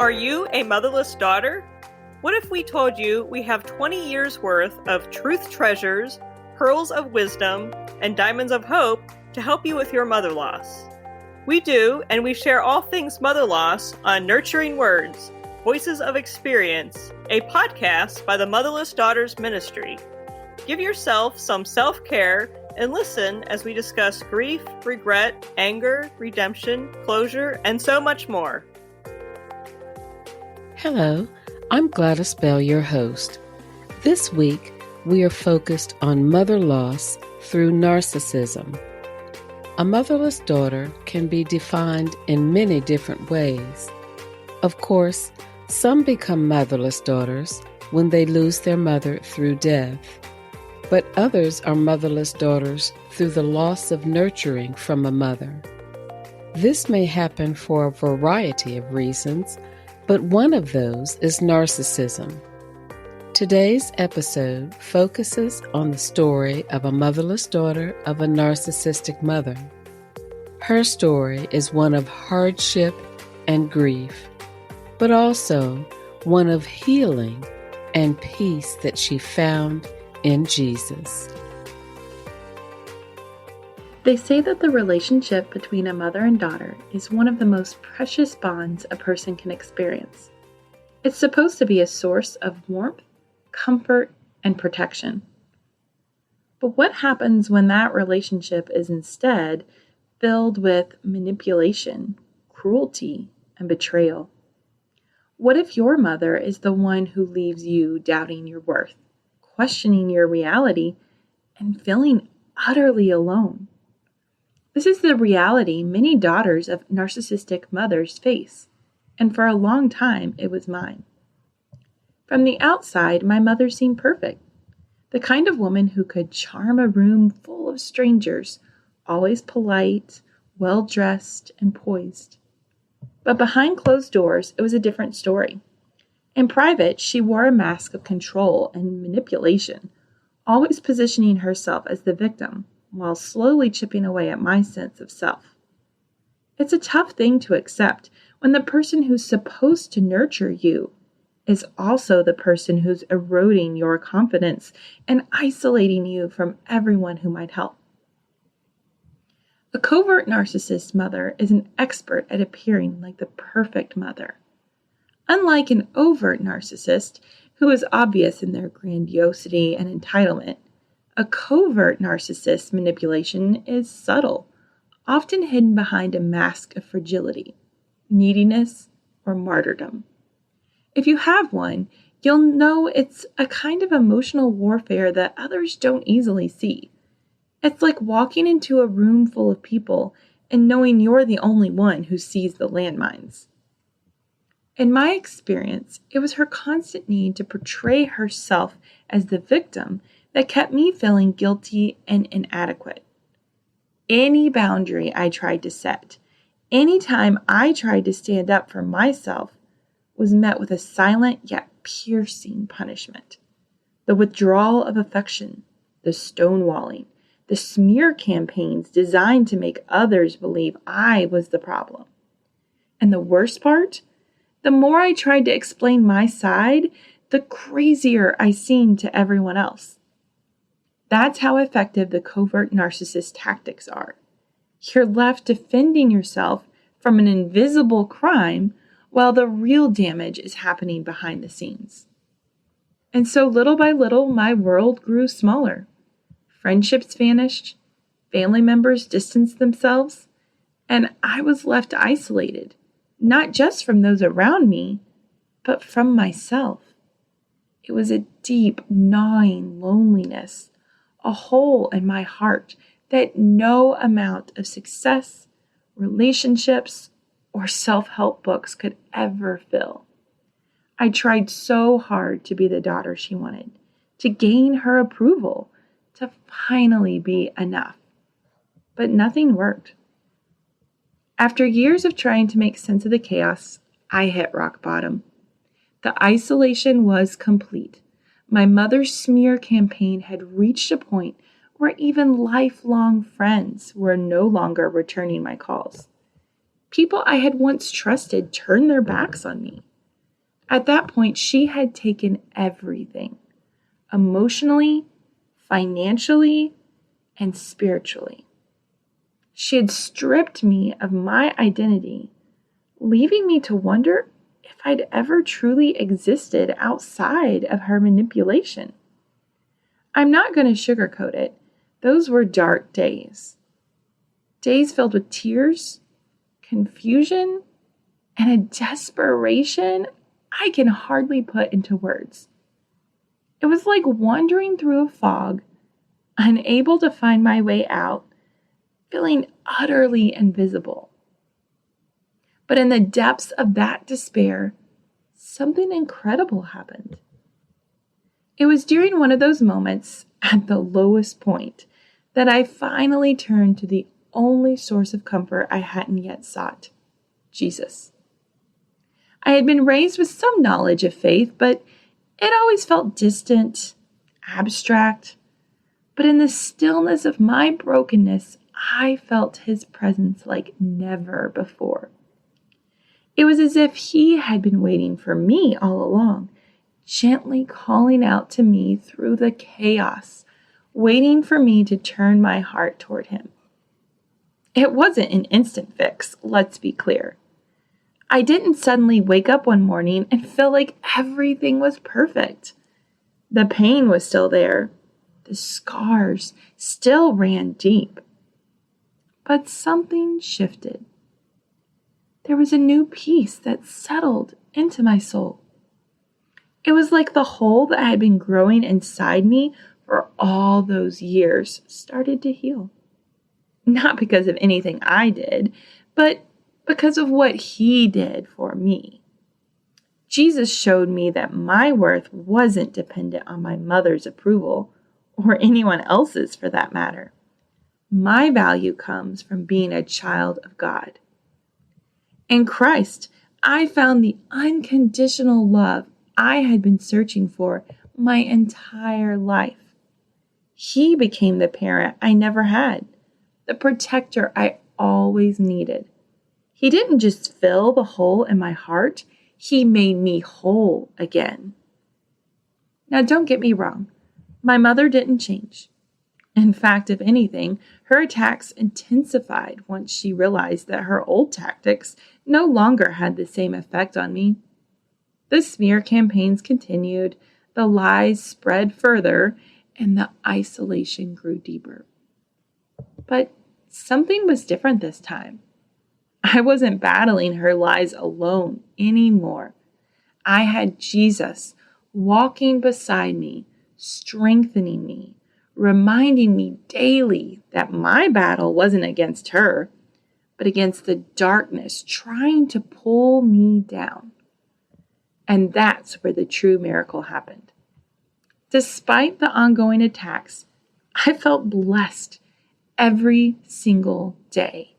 Are you a motherless daughter? What if we told you we have 20 years worth of truth treasures, pearls of wisdom, and diamonds of hope to help you with your mother loss? We do, and we share all things mother loss on Nurturing Words, Voices of Experience, a podcast by the Motherless Daughters Ministry. Give yourself some self-care and listen as we discuss grief, regret, anger, redemption, closure, and so much more. Hello, I'm Gladys Bell, your host. This week, we are focused on mother loss through narcissism. A motherless daughter can be defined in many different ways. Of course, some become motherless daughters when they lose their mother through death, but others are motherless daughters through the loss of nurturing from a mother. This may happen for a variety of reasons, but one of those is narcissism. Today's episode focuses on the story of a motherless daughter of a narcissistic mother. Her story is one of hardship and grief, but also one of healing and peace that she found in Jesus. They say that the relationship between a mother and daughter is one of the most precious bonds a person can experience. It's supposed to be a source of warmth, comfort, and protection. But what happens when that relationship is instead filled with manipulation, cruelty, and betrayal? What if your mother is the one who leaves you doubting your worth, questioning your reality, and feeling utterly alone? This is the reality many daughters of narcissistic mothers face, and for a long time it was mine. From the outside, my mother seemed perfect, the kind of woman who could charm a room full of strangers, always polite, well-dressed, and poised. But behind closed doors, it was a different story. In private, she wore a mask of control and manipulation, always positioning herself as the victim, while slowly chipping away at my sense of self. It's a tough thing to accept when the person who's supposed to nurture you is also the person who's eroding your confidence and isolating you from everyone who might help. A covert narcissist mother is an expert at appearing like the perfect mother. Unlike an overt narcissist, who is obvious in their grandiosity and entitlement, a covert narcissist manipulation is subtle, often hidden behind a mask of fragility, neediness, or martyrdom. If you have one, you'll know it's a kind of emotional warfare that others don't easily see. It's like walking into a room full of people and knowing you're the only one who sees the landmines. In my experience, it was her constant need to portray herself as the victim that kept me feeling guilty and inadequate. Any boundary I tried to set, any time I tried to stand up for myself, was met with a silent yet piercing punishment. The withdrawal of affection, the stonewalling, the smear campaigns designed to make others believe I was the problem. And the worst part? The more I tried to explain my side, the crazier I seemed to everyone else. That's how effective the covert narcissist tactics are. You're left defending yourself from an invisible crime while the real damage is happening behind the scenes. And so little by little, my world grew smaller. Friendships vanished, family members distanced themselves, and I was left isolated, not just from those around me, but from myself. It was a deep, gnawing loneliness, a hole in my heart that no amount of success, relationships, or self-help books could ever fill. I tried so hard to be the daughter she wanted, to gain her approval, to finally be enough. But nothing worked. After years of trying to make sense of the chaos, I hit rock bottom. The isolation was complete. My mother's smear campaign had reached a point where even lifelong friends were no longer returning my calls. People I had once trusted turned their backs on me. At that point, she had taken everything, emotionally, financially, and spiritually. She had stripped me of my identity, leaving me to wonder if I'd ever truly existed outside of her manipulation. I'm not going to sugarcoat it. Those were dark days. Days filled with tears, confusion, and a desperation I can hardly put into words. It was like wandering through a fog, unable to find my way out, feeling utterly invisible. But in the depths of that despair, something incredible happened. It was during one of those moments, at the lowest point, that I finally turned to the only source of comfort I hadn't yet sought: Jesus. I had been raised with some knowledge of faith, but it always felt distant, abstract. But in the stillness of my brokenness, I felt his presence like never before. It was as if he had been waiting for me all along, gently calling out to me through the chaos, waiting for me to turn my heart toward him. It wasn't an instant fix, let's be clear. I didn't suddenly wake up one morning and feel like everything was perfect. The pain was still there. The scars still ran deep. But something shifted. There was a new peace that settled into my soul. It was like the hole that had been growing inside me for all those years started to heal. Not because of anything I did, but because of what he did for me. Jesus showed me that my worth wasn't dependent on my mother's approval, or anyone else's for that matter. My value comes from being a child of God. In Christ, I found the unconditional love I had been searching for my entire life. He became the parent I never had, the protector I always needed. He didn't just fill the hole in my heart, he made me whole again. Now, don't get me wrong. My mother didn't change. In fact, if anything, her attacks intensified once she realized that her old tactics no longer had the same effect on me. The smear campaigns continued, the lies spread further, and the isolation grew deeper. But something was different this time. I wasn't battling her lies alone anymore. I had Jesus walking beside me, strengthening me, reminding me daily that my battle wasn't against her, but against the darkness trying to pull me down. And that's where the true miracle happened. Despite the ongoing attacks, I felt blessed every single day.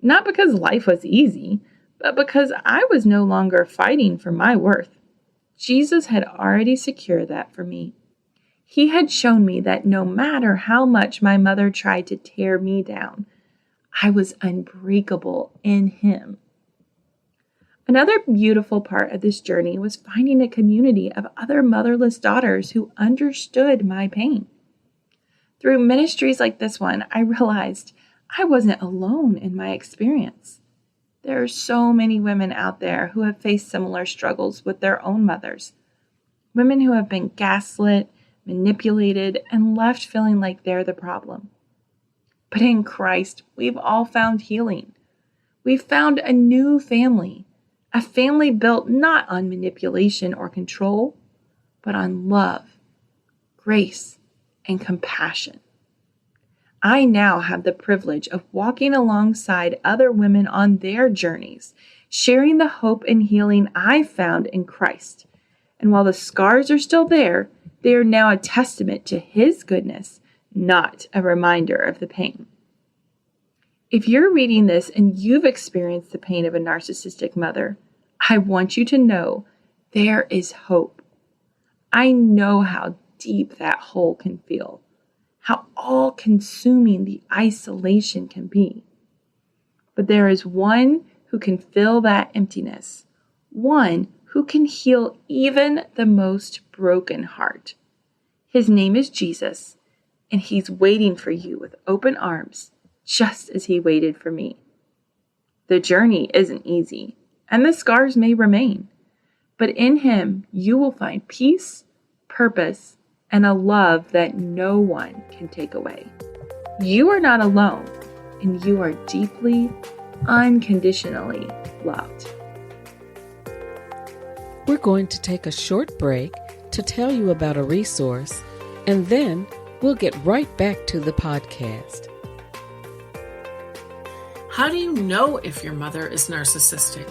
Not because life was easy, but because I was no longer fighting for my worth. Jesus had already secured that for me. He had shown me that no matter how much my mother tried to tear me down, I was unbreakable in him. Another beautiful part of this journey was finding a community of other motherless daughters who understood my pain. Through ministries like this one, I realized I wasn't alone in my experience. There are so many women out there who have faced similar struggles with their own mothers. Women who have been gaslit, manipulated, and left feeling like they're the problem. But in Christ, we've all found healing. We've found a new family, a family built not on manipulation or control, but on love, grace, and compassion. I now have the privilege of walking alongside other women on their journeys, sharing the hope and healing I found in Christ. And while the scars are still there, they are now a testament to his goodness, not a reminder of the pain. If you're reading this and you've experienced the pain of a narcissistic mother, I want you to know there is hope. I know how deep that hole can feel, how all-consuming the isolation can be. But there is one who can fill that emptiness, one who can heal even the most broken heart. His name is Jesus, and he's waiting for you with open arms, just as he waited for me. The journey isn't easy, and the scars may remain, but in him you will find peace, purpose, and a love that no one can take away. You are not alone, and you are deeply, unconditionally loved. We're going to take a short break to tell you about a resource, and then we'll get right back to the podcast. How do you know if your mother is narcissistic?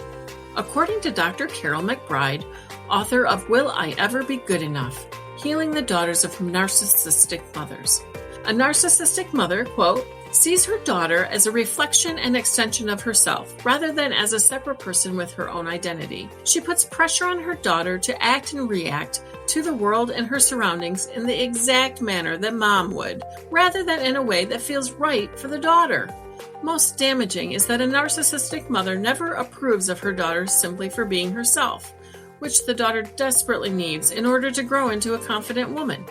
According to Dr. Carol McBride, author of Will I Ever Be Good Enough? Healing the Daughters of Narcissistic Mothers. A narcissistic mother, quote, sees her daughter as a reflection and extension of herself, rather than as a separate person with her own identity. She puts pressure on her daughter to act and react to the world and her surroundings in the exact manner that mom would, rather than in a way that feels right for the daughter. Most damaging is that a narcissistic mother never approves of her daughter simply for being herself, which the daughter desperately needs in order to grow into a confident woman.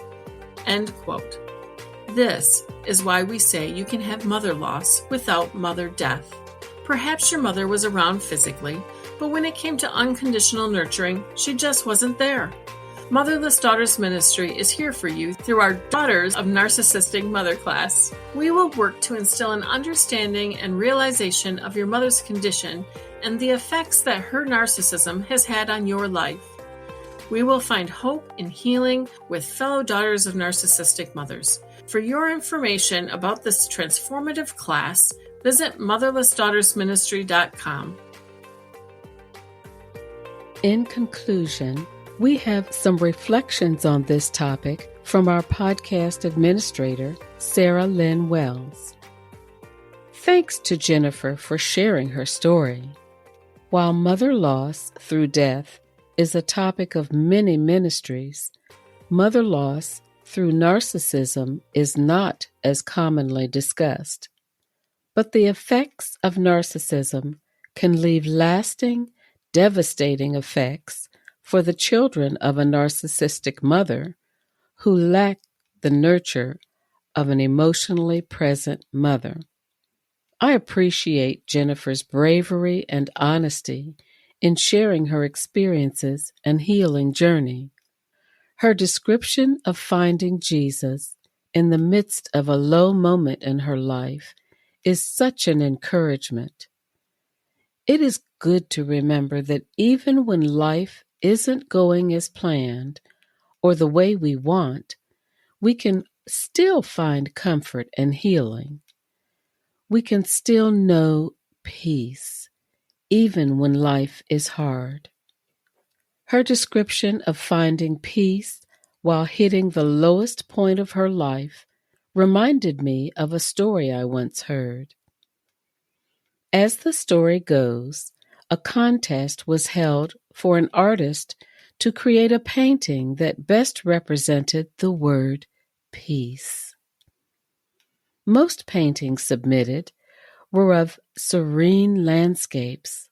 End quote. This is why we say you can have mother loss without mother death. Perhaps your mother was around physically, but when it came to unconditional nurturing, she just wasn't there. Motherless Daughters Ministry is here for you through our Daughters of Narcissistic Mother class. We will work to instill an understanding and realization of your mother's condition and the effects that her narcissism has had on your life. We will find hope and healing with fellow Daughters of Narcissistic Mothers. For your information about this transformative class, visit motherlessdaughtersministry.com. In conclusion, we have some reflections on this topic from our podcast administrator, Sarah Lynn Wells. Thanks to Jennifer for sharing her story. While mother loss through death is a topic of many ministries, mother loss through narcissism is not as commonly discussed. But the effects of narcissism can leave lasting, devastating effects for the children of a narcissistic mother who lack the nurture of an emotionally present mother. I appreciate Jennifer's bravery and honesty in sharing her experiences and healing journey. Her description of finding Jesus in the midst of a low moment in her life is such an encouragement. It is good to remember that even when life isn't going as planned or the way we want, we can still find comfort and healing. We can still know peace, even when life is hard. Her description of finding peace while hitting the lowest point of her life reminded me of a story I once heard. As the story goes, a contest was held for an artist to create a painting that best represented the word peace. Most paintings submitted were of serene landscapes.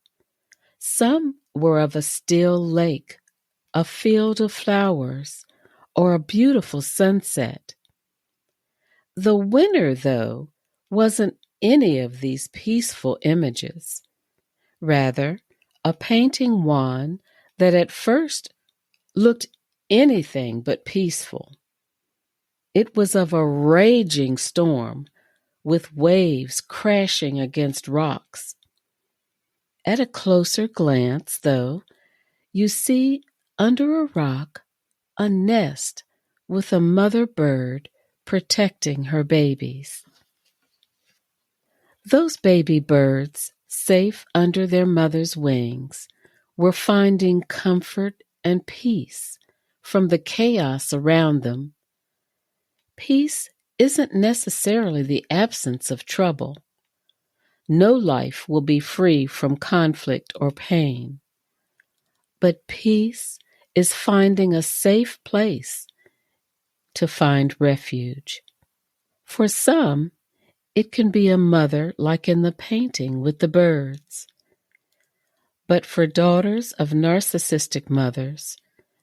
Some were of a still lake, a field of flowers, or a beautiful sunset. The winner, though, wasn't any of these peaceful images. Rather, a painting won that at first looked anything but peaceful. It was of a raging storm, with waves crashing against rocks. At a closer glance, though, you see under a rock a nest with a mother bird protecting her babies. Those baby birds, safe under their mother's wings, were finding comfort and peace from the chaos around them. Peace isn't necessarily the absence of trouble. No life will be free from conflict or pain. But peace is finding a safe place to find refuge. For some, it can be a mother like in the painting with the birds. But for daughters of narcissistic mothers,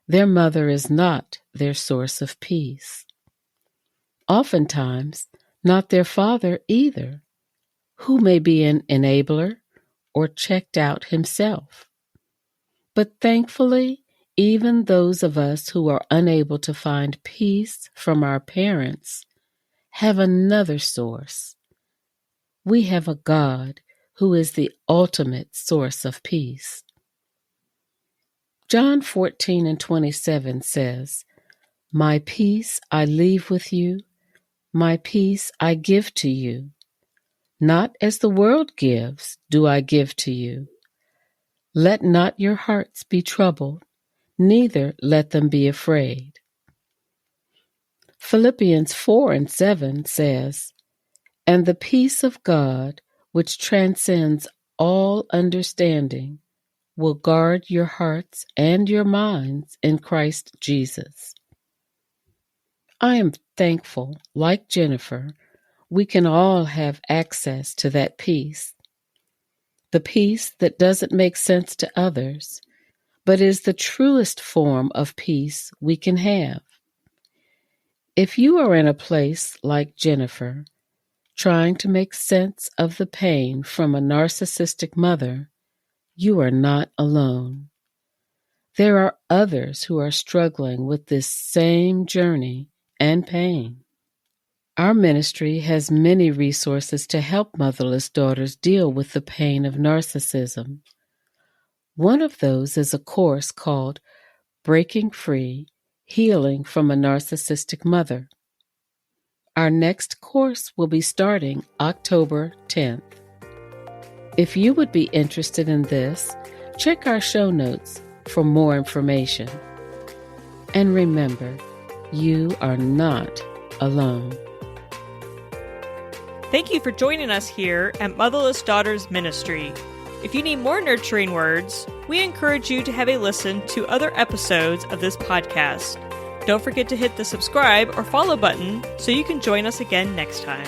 their mother is not their source of peace. Oftentimes, not their father either, who may be an enabler or checked out himself. But thankfully, even those of us who are unable to find peace from our parents have another source. We have a God who is the ultimate source of peace. John 14:27 says, "My peace I leave with you, my peace I give to you. Not as the world gives do I give to you. Let not your hearts be troubled, neither let them be afraid." Philippians 4:7 says, "And the peace of God, which transcends all understanding, will guard your hearts and your minds in Christ Jesus." I am thankful, like Jennifer, we can all have access to that peace. The peace that doesn't make sense to others, but is the truest form of peace we can have. If you are in a place like Jennifer, trying to make sense of the pain from a narcissistic mother, you are not alone. There are others who are struggling with this same journey and pain. Our ministry has many resources to help motherless daughters deal with the pain of narcissism. One of those is a course called Breaking Free, Healing from a Narcissistic Mother. Our next course will be starting October 10th. If you would be interested in this, check our show notes for more information. And remember, you are not alone. Thank you for joining us here at Motherless Daughters Ministry. If you need more nurturing words, we encourage you to have a listen to other episodes of this podcast. Don't forget to hit the subscribe or follow button so you can join us again next time.